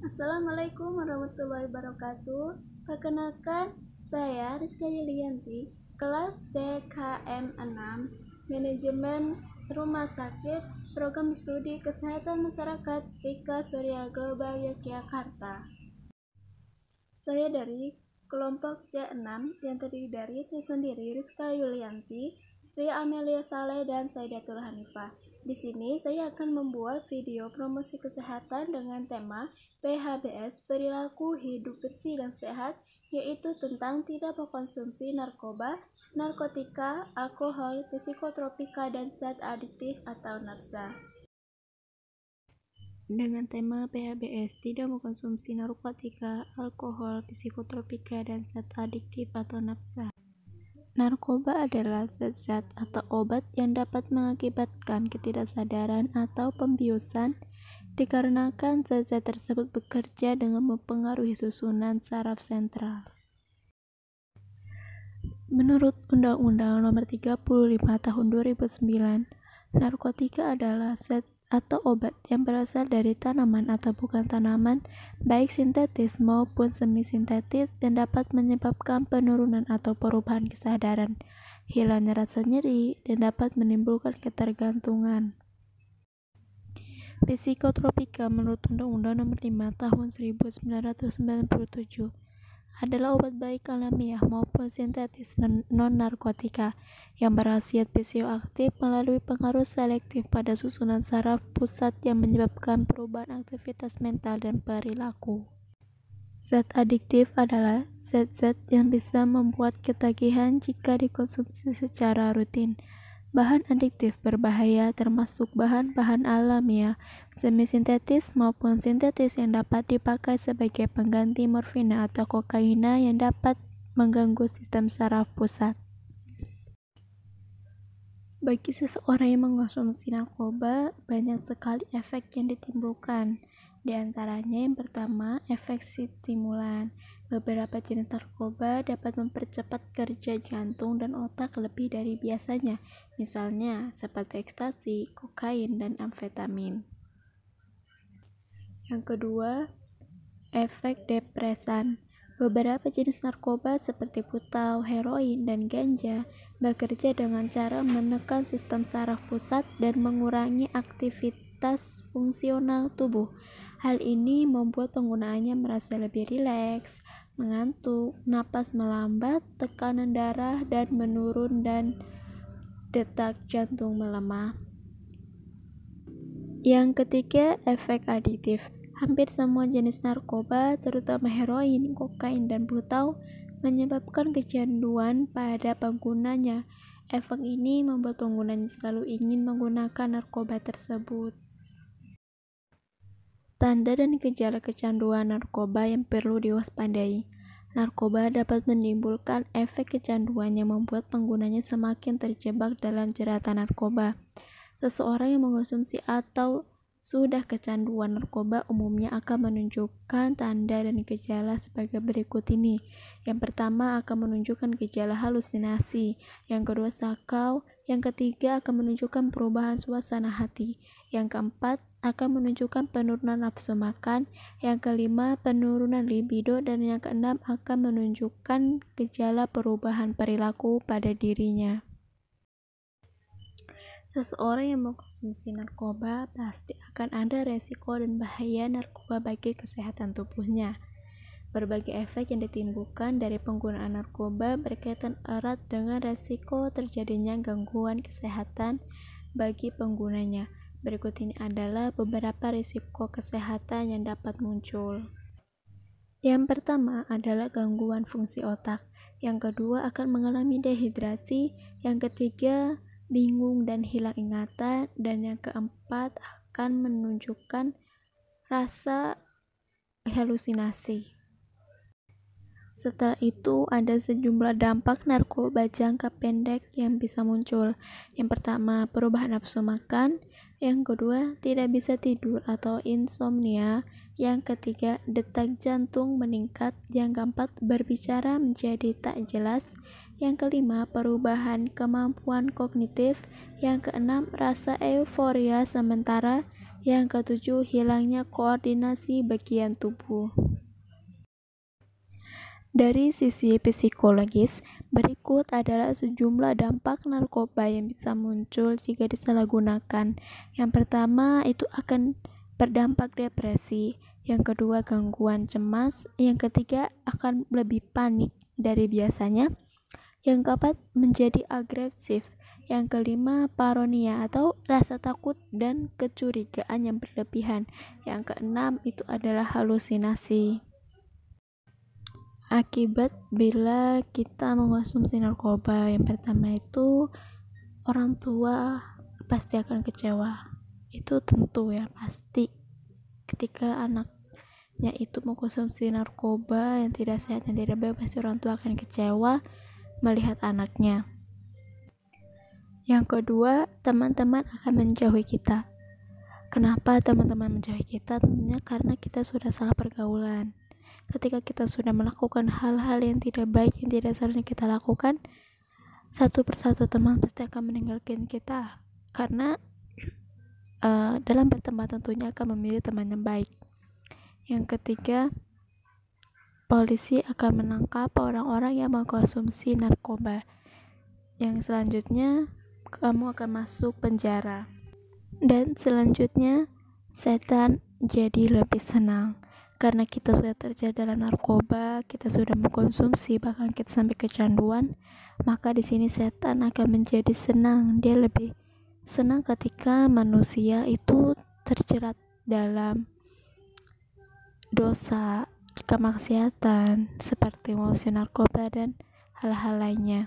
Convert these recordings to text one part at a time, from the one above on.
Assalamualaikum warahmatullahi wabarakatuh. Perkenalkan, saya Rizka Yulianti, kelas CKM 6, Manajemen Rumah Sakit, Program Studi Kesehatan Masyarakat Stika Surya Global Yogyakarta. Saya dari kelompok C6 yang terdiri dari saya sendiri, Rizka Yulianti, Ria Amelia Saleh, dan Saidatul Hanifah. Di sini saya akan membuat video promosi kesehatan dengan tema PHBS Perilaku Hidup Bersih dan Sehat, yaitu tentang tidak mengkonsumsi narkoba, narkotika, alkohol, psikotropika, dan zat adiktif atau nafsa. Dengan tema PHBS tidak mengkonsumsi narkotika, alkohol, psikotropika, dan zat adiktif atau nafsa. Narkoba adalah zat-zat atau obat yang dapat mengakibatkan ketidaksadaran atau pembiusan dikarenakan zat-zat tersebut bekerja dengan mempengaruhi susunan saraf sentral. Menurut Undang-Undang Nomor 35 Tahun 2009, narkotika adalah zat atau obat yang berasal dari tanaman atau bukan tanaman, baik sintetis maupun semi-sintetis, yang dapat menyebabkan penurunan atau perubahan kesadaran, hilangnya rasa nyeri, dan dapat menimbulkan ketergantungan. Psikotropika menurut Undang-Undang Nomor 5 Tahun 1997 adalah obat baik alamiah maupun sintetis non-narkotika yang berkhasiat psikoaktif melalui pengaruh selektif pada susunan saraf pusat yang menyebabkan perubahan aktivitas mental dan perilaku. Zat adiktif adalah zat-zat yang bisa membuat ketagihan jika dikonsumsi secara rutin. Bahan adiktif berbahaya termasuk bahan-bahan alamiah, semi-sintetis maupun sintetis yang dapat dipakai sebagai pengganti morfina atau kokaina yang dapat mengganggu sistem saraf pusat. Bagi seseorang yang mengkonsumsi narkoba, banyak sekali efek yang ditimbulkan. Di antaranya yang pertama, efek stimulan. Beberapa jenis narkoba dapat mempercepat kerja jantung dan otak lebih dari biasanya, misalnya seperti ekstasi, kokain, dan amfetamin. Yang kedua, efek depresan. Beberapa jenis narkoba seperti putau, heroin, dan ganja bekerja dengan cara menekan sistem saraf pusat dan mengurangi aktivitas fungsional tubuh. Hal ini membuat penggunaannya merasa lebih rileks, mengantuk, napas melambat, tekanan darah dan menurun, dan detak jantung melemah. Yang ketiga, efek aditif. Hampir semua jenis narkoba, terutama heroin, kokain, dan putau, menyebabkan kecanduan pada penggunanya. Efek ini membuat penggunanya selalu ingin menggunakan narkoba tersebut. Tanda dan gejala kecanduan narkoba yang perlu diwaspadai. Narkoba dapat menimbulkan efek kecanduan yang membuat penggunanya semakin terjebak dalam jeratan narkoba. Seseorang yang mengkonsumsi atau sudah kecanduan narkoba umumnya akan menunjukkan tanda dan gejala sebagai berikut ini. Yang pertama akan menunjukkan gejala halusinasi, yang kedua sakau, yang ketiga akan menunjukkan perubahan suasana hati, yang keempat akan menunjukkan penurunan nafsu makan, yang kelima penurunan libido, dan yang keenam akan menunjukkan gejala perubahan perilaku pada dirinya. Seseorang yang mengkonsumsi narkoba pasti akan ada resiko dan bahaya narkoba bagi kesehatan tubuhnya. Berbagai efek yang ditimbulkan dari penggunaan narkoba berkaitan erat dengan resiko terjadinya gangguan kesehatan bagi penggunanya. Berikut ini adalah beberapa risiko kesehatan yang dapat muncul. Yang pertama adalah gangguan fungsi otak. Yang kedua akan mengalami dehidrasi. Yang ketiga bingung dan hilang ingatan, dan yang keempat akan menunjukkan rasa halusinasi. Setelah itu ada sejumlah dampak narkoba jangka pendek yang bisa muncul. Yang pertama, perubahan nafsu makan. Yang kedua, tidak bisa tidur atau insomnia. Yang ketiga, detak jantung meningkat. Yang keempat, berbicara menjadi tak jelas. Yang kelima, perubahan kemampuan kognitif. Yang keenam, rasa euforia sementara. Yang ketujuh, hilangnya koordinasi bagian tubuh. Dari sisi psikologis, berikut adalah sejumlah dampak narkoba yang bisa muncul jika disalahgunakan. Yang pertama, itu akan berdampak depresi. Yang kedua, gangguan cemas. Yang ketiga, akan lebih panik dari biasanya. Yang keempat, menjadi agresif. Yang kelima, paranoia atau rasa takut dan kecurigaan yang berlebihan. Yang keenam, itu adalah halusinasi. Akibat bila kita mengonsumsi narkoba, yang pertama itu orang tua pasti akan kecewa. Itu tentu ya, pasti. Ketika anaknya itu mengkonsumsi narkoba yang tidak sehat dan tidak baik, pasti orang tua akan kecewa melihat anaknya. Yang kedua, teman-teman akan menjauhi kita. Kenapa teman-teman menjauhi kita? Tentunya karena kita sudah salah pergaulan. Ketika kita sudah melakukan hal-hal yang tidak baik, yang tidak seharusnya kita lakukan, satu persatu teman pasti akan meninggalkan kita. Karena dalam berteman tentunya akan memilih teman yang baik. Yang ketiga, polisi akan menangkap orang-orang yang mengkonsumsi narkoba. Yang selanjutnya, kamu akan masuk penjara. Dan selanjutnya, setan jadi lebih senang. Karena kita sudah terjerat dalam narkoba, kita sudah mengkonsumsi, bahkan kita sampai kecanduan, maka di sini setan akan menjadi senang. Dia lebih senang ketika manusia itu terjerat dalam dosa, kemaksiatan, seperti mengonsumsi narkoba dan hal-hal lainnya.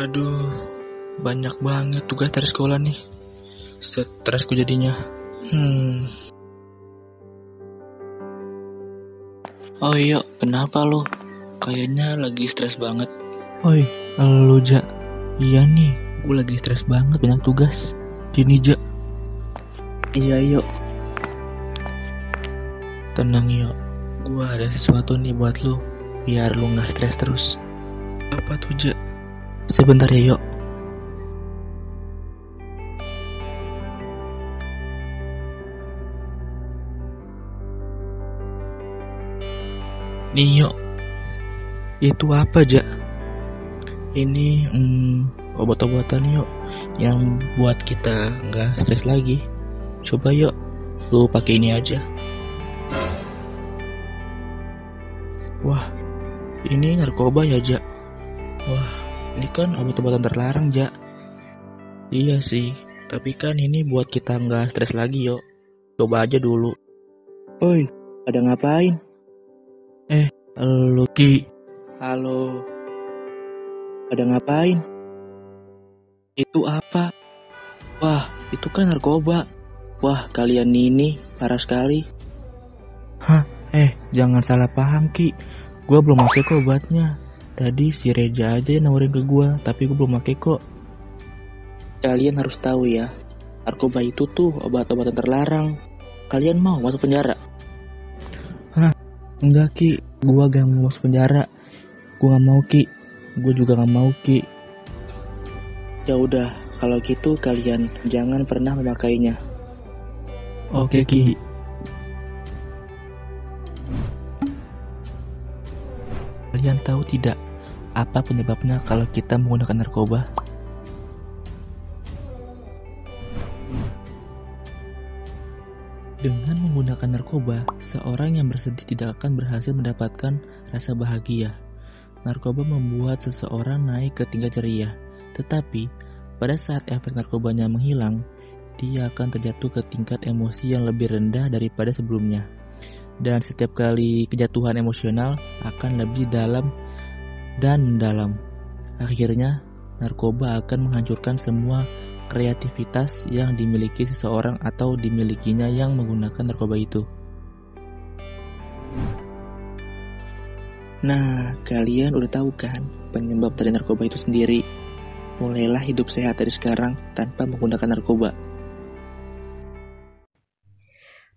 Aduh, banyak banget tugas dari sekolah nih. Stresku jadinya. Oh iya, kenapa lo? Kayaknya lagi stres banget. Oi, lu Ja. Iya nih, gue lagi stres banget, banyak tugas. Gini Ja. Iya yuk. Tenang yuk, gue ada sesuatu nih buat lo, biar lo gak stres terus. Apa tuh Ja? Sebentar ya yuk. Nih yuk. Itu apa Ja? Ini obat-obatan yuk, yang buat kita gak stres lagi. Coba yuk, lu pakai ini aja. Wah, ini narkoba ya Ja? Wah, ini kan obat-obatan terlarang Ja. Iya sih, tapi kan ini buat kita gak stres lagi yuk. Coba aja dulu. Oi, ada ngapain? Lu Ki. Halo. Ada ngapain? Itu apa? Wah, itu kan narkoba. Wah, kalian ini parah sekali. Hah, jangan salah paham Ki. Gua belum pakai kok obatnya. Tadi si Reja aja yang nawarin ke gua, tapi gua belum pakai kok. Kalian harus tahu ya, narkoba itu tuh obat-obatan terlarang. Kalian mau masuk penjara? Enggak Ki, gua gak mau masuk penjara. Gua gak mau Ki. Gua juga gak mau Ki. Ya udah, kalau gitu kalian jangan pernah memakainya. Oke Ki. Kalian tahu tidak apa penyebabnya kalau kita menggunakan narkoba? Dengan menggunakan narkoba, seorang yang bersedih tidak akan berhasil mendapatkan rasa bahagia. Narkoba membuat seseorang naik ke tingkat ceria, tetapi pada saat efek narkobanya menghilang, dia akan terjatuh ke tingkat emosi yang lebih rendah daripada sebelumnya. Dan setiap kali kejatuhan emosional akan lebih dalam dan mendalam. Akhirnya, narkoba akan menghancurkan semua kreativitas yang dimiliki seseorang atau dimilikinya yang menggunakan narkoba itu. Nah, kalian udah tahu kan penyebab dari narkoba itu sendiri. Mulailah hidup sehat dari sekarang tanpa menggunakan narkoba.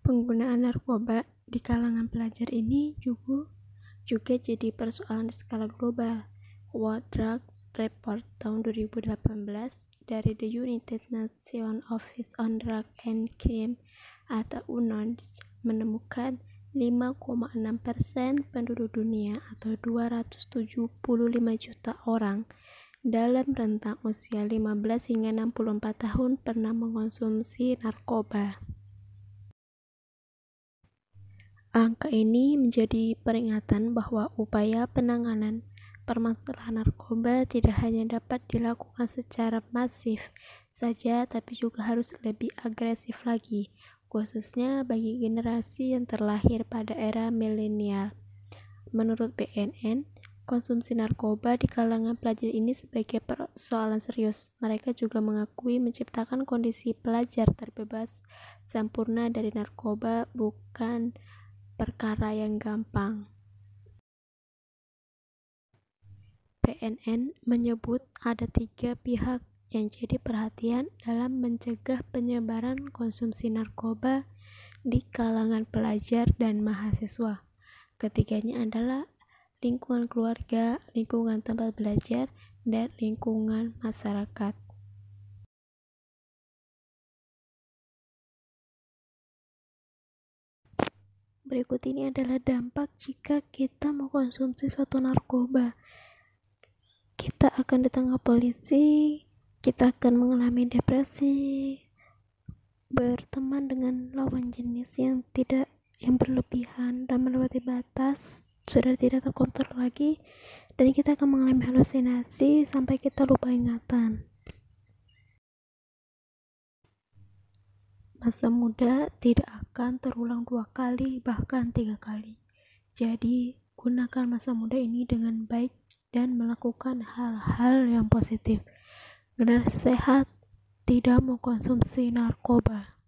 Penggunaan narkoba di kalangan pelajar ini juga jadi persoalan di skala global. World Drugs Report tahun 2018 dari The United Nations Office on Drug and Crime atau UNODC menemukan 5,6% penduduk dunia atau 275 juta orang dalam rentang usia 15 hingga 64 tahun pernah mengkonsumsi narkoba. Angka ini menjadi peringatan bahwa upaya penanganan permasalahan narkoba tidak hanya dapat dilakukan secara masif saja, tapi juga harus lebih agresif lagi, khususnya bagi generasi yang terlahir pada era milenial. Menurut BNN, konsumsi narkoba di kalangan pelajar ini sebagai persoalan serius. Mereka juga mengakui menciptakan kondisi pelajar terbebas sempurna dari narkoba bukan perkara yang gampang. BNN menyebut ada 3 pihak yang jadi perhatian dalam mencegah penyebaran konsumsi narkoba di kalangan pelajar dan mahasiswa. Ketiganya adalah lingkungan keluarga, lingkungan tempat belajar, dan lingkungan masyarakat. Berikut ini adalah dampak jika kita mengkonsumsi suatu narkoba. Kita akan ditangkap polisi, kita akan mengalami depresi, berteman dengan lawan jenis yang berlebihan dan melewati batas sudah tidak terkontrol lagi, dan kita akan mengalami halusinasi sampai kita lupa ingatan. Masa muda tidak akan terulang 2 kali, bahkan 3 kali. Jadi, gunakan masa muda ini dengan baik dan melakukan hal-hal yang positif. Generasi sehat tidak mengkonsumsi narkoba.